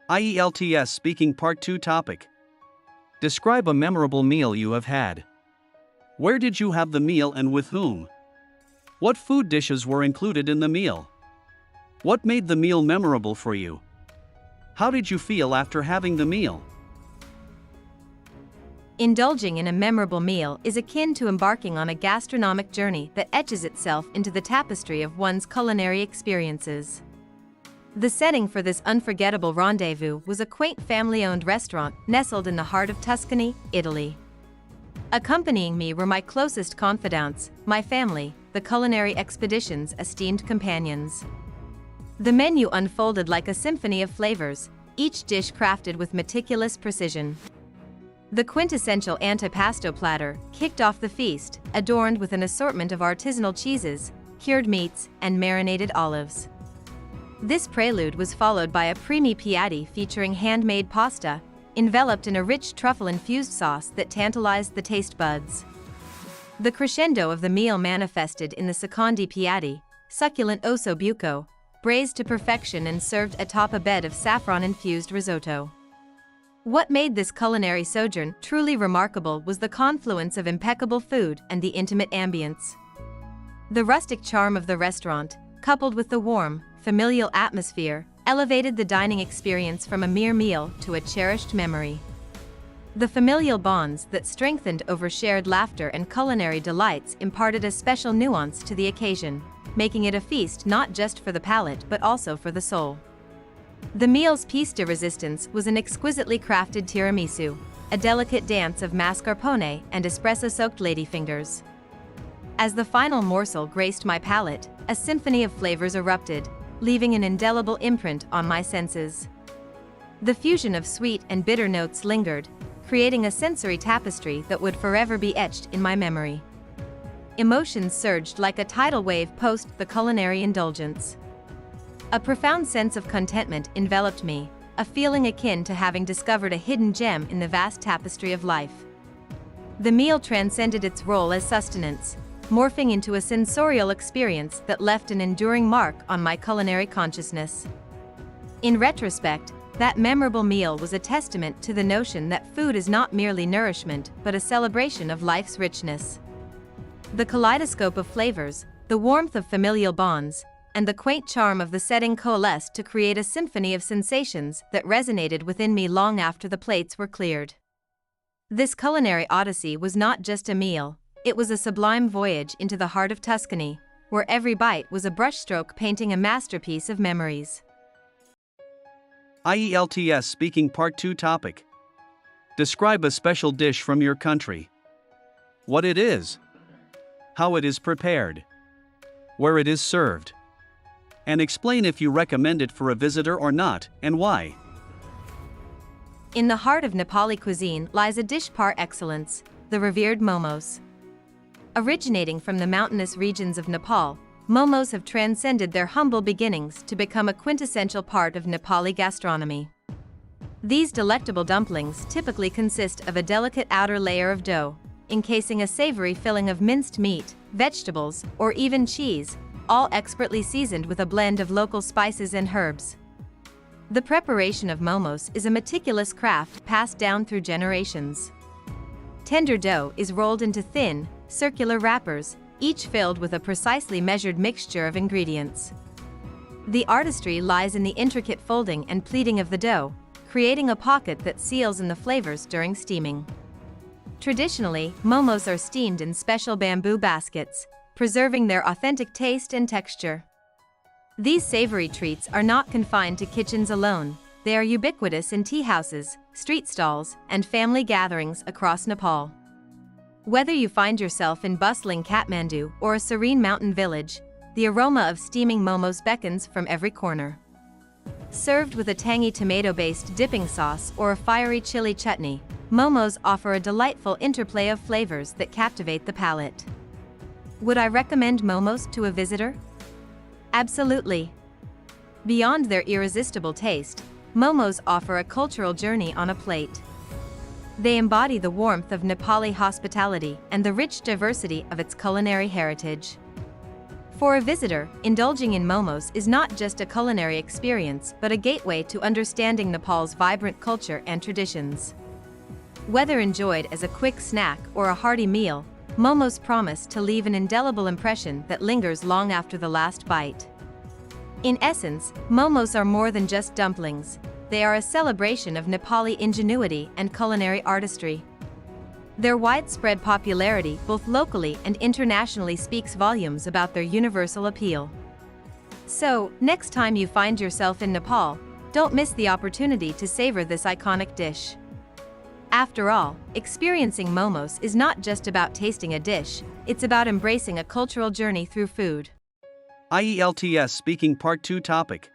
IELTS Speaking Part 2 topic. Describe a memorable meal you have had. Where did you have the meal and with whom? What food dishes were included in the meal? What made the meal memorable for you? How did you feel after having the meal? Indulging in a memorable meal is akin to embarking on a gastronomic journey that etches itself into the tapestry of one's culinary experiences. The setting for this unforgettable rendezvous was a quaint family-owned restaurant nestled in the heart of Tuscany, Italy. Accompanying me were my closest confidants, my family, the culinary expedition's esteemed companions. The menu unfolded like a symphony of flavors, each dish crafted with meticulous precision. The quintessential antipasto platter kicked off the feast, adorned with an assortment of artisanal cheeses, cured meats, and marinated olives. This prelude was followed by a creamy piatti featuring handmade pasta, enveloped in a rich truffle-infused sauce that tantalized the taste buds. The crescendo of the meal manifested in the secondi piatti, succulent osso buco, braised to perfection and served atop a bed of saffron-infused risotto. What made this culinary sojourn truly remarkable was the confluence of impeccable food and the intimate ambience. The rustic charm of the restaurant, coupled with the warm, familial atmosphere, elevated the dining experience from a mere meal to a cherished memory. The familial bonds that strengthened over shared laughter and culinary delights imparted a special nuance to the occasion, making it a feast not just for the palate but also for the soul. The meal's piece de resistance was an exquisitely crafted tiramisu, a delicate dance of mascarpone and espresso-soaked ladyfingers. As the final morsel graced my palate, a symphony of flavors erupted, leaving an indelible imprint on my senses. The fusion of sweet and bitter notes lingered, creating a sensory tapestry that would forever be etched in my memory. Emotions surged like a tidal wave post the culinary indulgence. A profound sense of contentment enveloped me, a feeling akin to having discovered a hidden gem in the vast tapestry of life. The meal transcended its role as sustenance, morphing into a sensorial experience that left an enduring mark on my culinary consciousness. In retrospect, that memorable meal was a testament to the notion that food is not merely nourishment but a celebration of life's richness. The kaleidoscope of flavors, the warmth of familial bonds, and the quaint charm of the setting coalesced to create a symphony of sensations that resonated within me long after the plates were cleared. This culinary odyssey was not just a meal, it was a sublime voyage into the heart of Tuscany, where every bite was a brushstroke painting a masterpiece of memories. IELTS Speaking Part 2 topic. Describe a special dish from your country. What it is. How it is prepared. Where it is served. And explain if you recommend it for a visitor or not, and why. In the heart of Nepali cuisine lies a dish par excellence, the revered momos. Originating from the mountainous regions of Nepal, momos have transcended their humble beginnings to become a quintessential part of Nepali gastronomy. These delectable dumplings typically consist of a delicate outer layer of dough, encasing a savory filling of minced meat, vegetables, or even cheese, all expertly seasoned with a blend of local spices and herbs. The preparation of momos is a meticulous craft passed down through generations. Tender dough is rolled into thin, circular wrappers, each filled with a precisely measured mixture of ingredients. The artistry lies in the intricate folding and pleating of the dough, creating a pocket that seals in the flavors during steaming. Traditionally, momos are steamed in special bamboo baskets, preserving their authentic taste and texture. These savory treats are not confined to kitchens alone, they are ubiquitous in tea houses, street stalls, and family gatherings across Nepal. Whether you find yourself in bustling Kathmandu or a serene mountain village, the aroma of steaming momos beckons from every corner. Served with a tangy tomato-based dipping sauce or a fiery chili chutney, momos offer a delightful interplay of flavors that captivate the palate. Would I recommend momos to a visitor? Absolutely. Beyond their irresistible taste, momos offer a cultural journey on a plate. They embody the warmth of Nepali hospitality and the rich diversity of its culinary heritage. For a visitor, indulging in momos is not just a culinary experience but a gateway to understanding Nepal's vibrant culture and traditions. Whether enjoyed as a quick snack or a hearty meal, momos promise to leave an indelible impression that lingers long after the last bite. In essence, momos are more than just dumplings. They are a celebration of Nepali ingenuity and culinary artistry. Their widespread popularity both locally and internationally speaks volumes about their universal appeal. So, next time you find yourself in Nepal, don't miss the opportunity to savor this iconic dish. After all, experiencing momos is not just about tasting a dish, it's about embracing a cultural journey through food. IELTS Speaking Part 2 topic.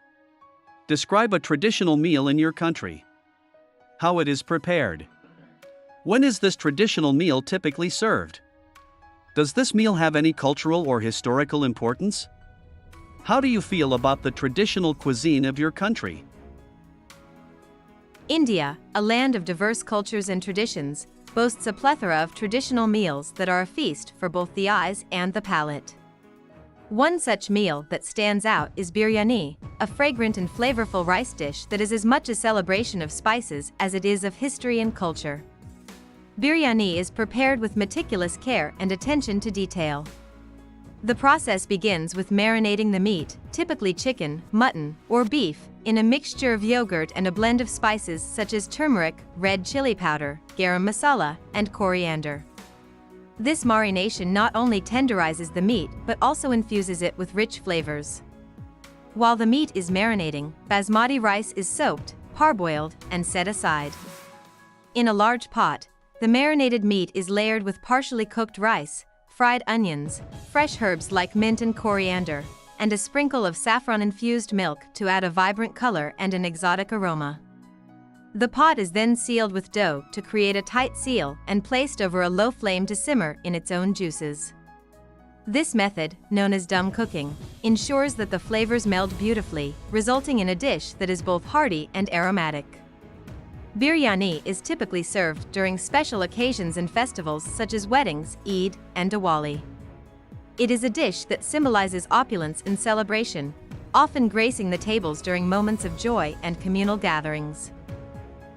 Describe a traditional meal in your country. How it is prepared. When is this traditional meal typically served? Does this meal have any cultural or historical importance? How do you feel about the traditional cuisine of your country? India, a land of diverse cultures and traditions, boasts a plethora of traditional meals that are a feast for both the eyes and the palate. One such meal that stands out is biryani, a fragrant and flavorful rice dish that is as much a celebration of spices as it is of history and culture. Biryani is prepared with meticulous care and attention to detail. The process begins with marinating the meat, typically chicken, mutton, or beef, in a mixture of yogurt and a blend of spices such as turmeric, red chili powder, garam masala, and coriander. This marination not only tenderizes the meat but also infuses it with rich flavors. While the meat is marinating, basmati rice is soaked, parboiled, and set aside. In a large pot, the marinated meat is layered with partially cooked rice, fried onions, fresh herbs like mint and coriander, and a sprinkle of saffron-infused milk to add a vibrant color and an exotic aroma. The pot is then sealed with dough to create a tight seal and placed over a low flame to simmer in its own juices. This method, known as dum cooking, ensures that the flavors meld beautifully, resulting in a dish that is both hearty and aromatic. Biryani is typically served during special occasions and festivals such as weddings, Eid, and Diwali. It is a dish that symbolizes opulence and celebration, often gracing the tables during moments of joy and communal gatherings.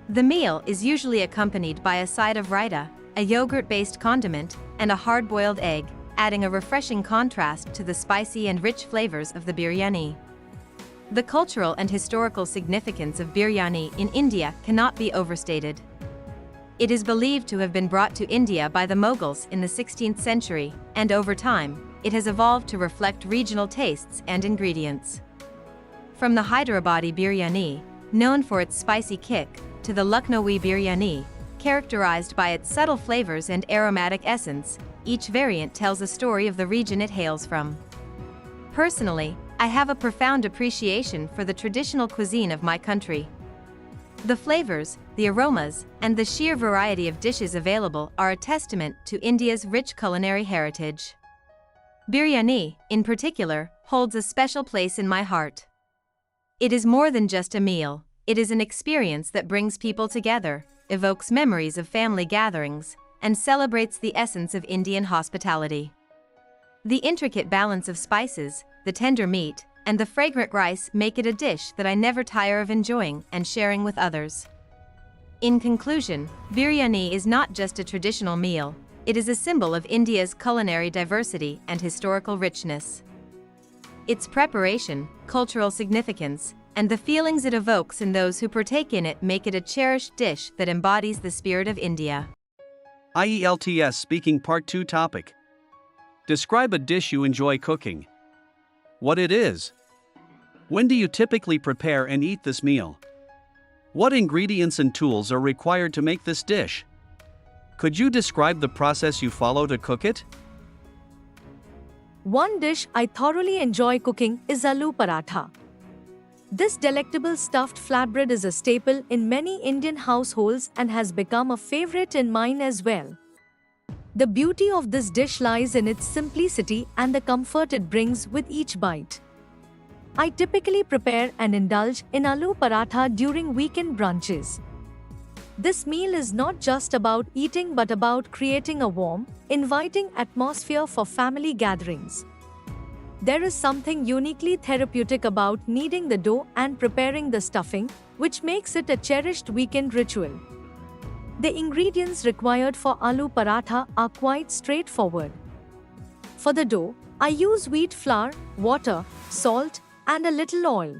The meal is usually accompanied by a side of raita, a yogurt-based condiment, and a hard-boiled egg, adding a refreshing contrast to the spicy and rich flavors of the biryani. The cultural and historical significance of biryani in India cannot be overstated. It is believed to have been brought to India by the Mughals in the 16th century, and over time, it has evolved to reflect regional tastes and ingredients. From the Hyderabadi biryani, known for its spicy kick, to the Lucknowi biryani, characterized by its subtle flavors and aromatic essence, each variant tells a story of the region it hails from. Personally, I have a profound appreciation for the traditional cuisine of my country. The flavors, the aromas, and the sheer variety of dishes available are a testament to India's rich culinary heritage. Biryani, in particular, holds a special place in my heart. It is more than just a meal, it is an experience that brings people together, evokes memories of family gatherings, and celebrates the essence of Indian hospitality. The intricate balance of spices, the tender meat, and the fragrant rice make it a dish that I never tire of enjoying and sharing with others. In conclusion, biryani is not just a traditional meal, it is a symbol of India's culinary diversity and historical richness. Its preparation, cultural significance, and the feelings it evokes in those who partake in it make it a cherished dish that embodies the spirit of India. IELTS Speaking Part 2 topic. Describe a dish you enjoy cooking. What it is. When do you typically prepare and eat this meal? What ingredients and tools are required to make this dish? Could you describe the process you follow to cook it? One dish I thoroughly enjoy cooking is aloo paratha. This delectable stuffed flatbread is a staple in many Indian households and has become a favorite in mine as well. The beauty of this dish lies in its simplicity and the comfort it brings with each bite. I typically prepare and indulge in aloo paratha during weekend brunches. This meal is not just about eating but about creating a warm, inviting atmosphere for family gatherings. There is something uniquely therapeutic about kneading the dough and preparing the stuffing, which makes it a cherished weekend ritual. The ingredients required for aloo paratha are quite straightforward. For the dough, I use wheat flour, water, salt, and a little oil.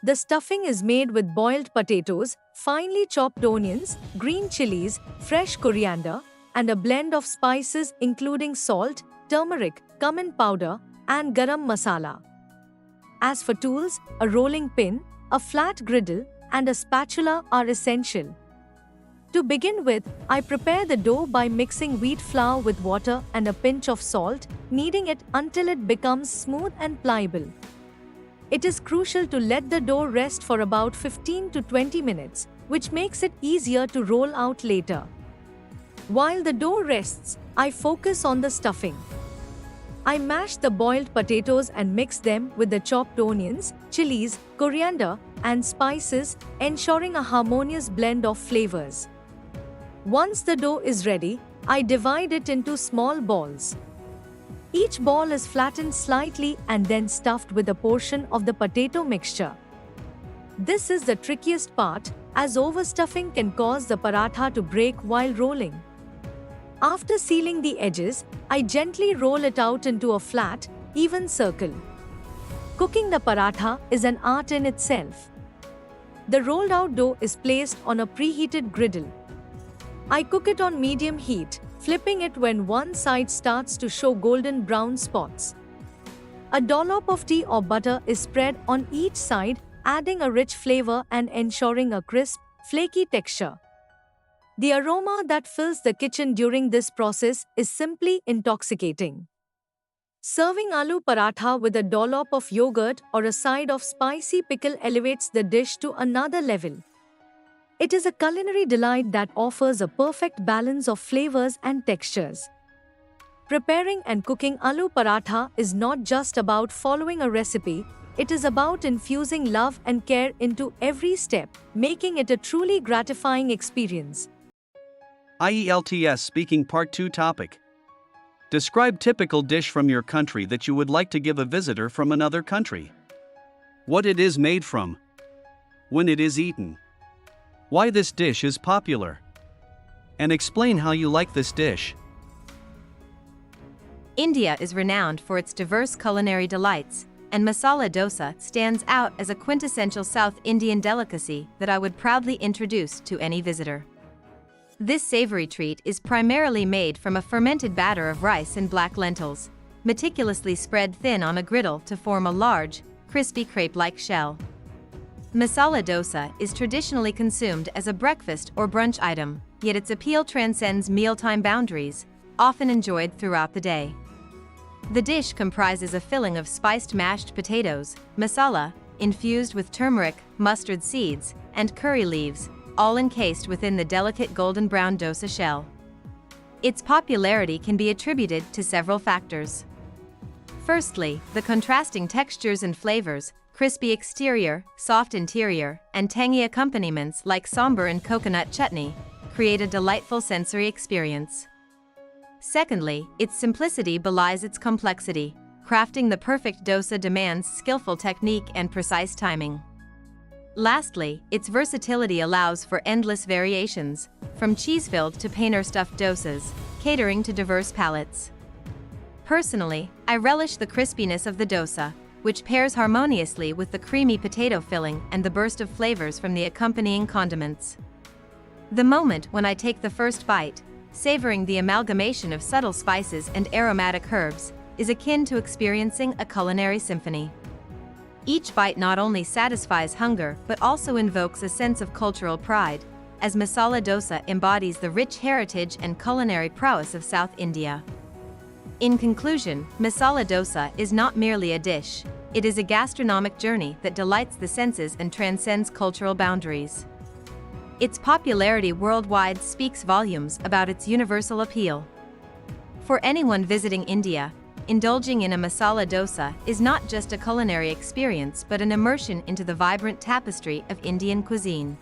The stuffing is made with boiled potatoes, finely chopped onions, green chilies, fresh coriander, and a blend of spices including salt, turmeric, cumin powder, and garam masala. As for tools, a rolling pin, a flat griddle, and a spatula are essential. To begin with, I prepare the dough by mixing wheat flour with water and a pinch of salt, kneading it until it becomes smooth and pliable. It is crucial to let the dough rest for about 15 to 20 minutes, which makes it easier to roll out later. While the dough rests, I focus on the stuffing. I mash the boiled potatoes and mix them with the chopped onions, chilies, coriander, and spices, ensuring a harmonious blend of flavors. Once the dough is ready, I divide it into small balls. Each ball is flattened slightly and then stuffed with a portion of the potato mixture. This is the trickiest part, as overstuffing can cause the paratha to break while rolling. After sealing the edges, I gently roll it out into a flat, even circle. Cooking the paratha is an art in itself. The rolled out dough is placed on a preheated griddle. I cook it on medium heat, flipping it when one side starts to show golden brown spots. A dollop of tea or butter is spread on each side, adding a rich flavor and ensuring a crisp, flaky texture. The aroma that fills the kitchen during this process is simply intoxicating. Serving aloo paratha with a dollop of yogurt or a side of spicy pickle elevates the dish to another level. It is a culinary delight that offers a perfect balance of flavors and textures. Preparing and cooking aloo paratha is not just about following a recipe, it is about infusing love and care into every step, making it a truly gratifying experience. IELTS Speaking Part 2 topic. Describe typical dish from your country that you would like to give a visitor from another country. What it is made from. When it is eaten. Why this dish is popular. And explain how you like this dish. India is renowned for its diverse culinary delights, and masala dosa stands out as a quintessential South Indian delicacy that I would proudly introduce to any visitor. This savory treat is primarily made from a fermented batter of rice and black lentils, meticulously spread thin on a griddle to form a large, crispy crepe-like shell. Masala dosa is traditionally consumed as a breakfast or brunch item, yet its appeal transcends mealtime boundaries, often enjoyed throughout the day. The dish comprises a filling of spiced mashed potatoes, masala, infused with turmeric, mustard seeds, and curry leaves, all encased within the delicate golden brown dosa shell. Its popularity can be attributed to several factors. Firstly, the contrasting textures and flavors, crispy exterior, soft interior, and tangy accompaniments like sambar and coconut chutney, create a delightful sensory experience. Secondly, its simplicity belies its complexity. Crafting the perfect dosa demands skillful technique and precise timing. Lastly, its versatility allows for endless variations, from cheese-filled to paneer-stuffed dosas, catering to diverse palates. Personally, I relish the crispiness of the dosa, which pairs harmoniously with the creamy potato filling and the burst of flavors from the accompanying condiments. The moment when I take the first bite, savoring the amalgamation of subtle spices and aromatic herbs, is akin to experiencing a culinary symphony. Each bite not only satisfies hunger but also invokes a sense of cultural pride, as masala dosa embodies the rich heritage and culinary prowess of South India. In conclusion, masala dosa is not merely a dish, it is a gastronomic journey that delights the senses and transcends cultural boundaries. Its popularity worldwide speaks volumes about its universal appeal. For anyone visiting India, indulging in a masala dosa is not just a culinary experience but an immersion into the vibrant tapestry of Indian cuisine.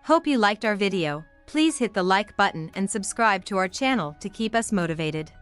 Hope you liked our video. Please Please hit the like button and subscribe to our channel to keep us motivated.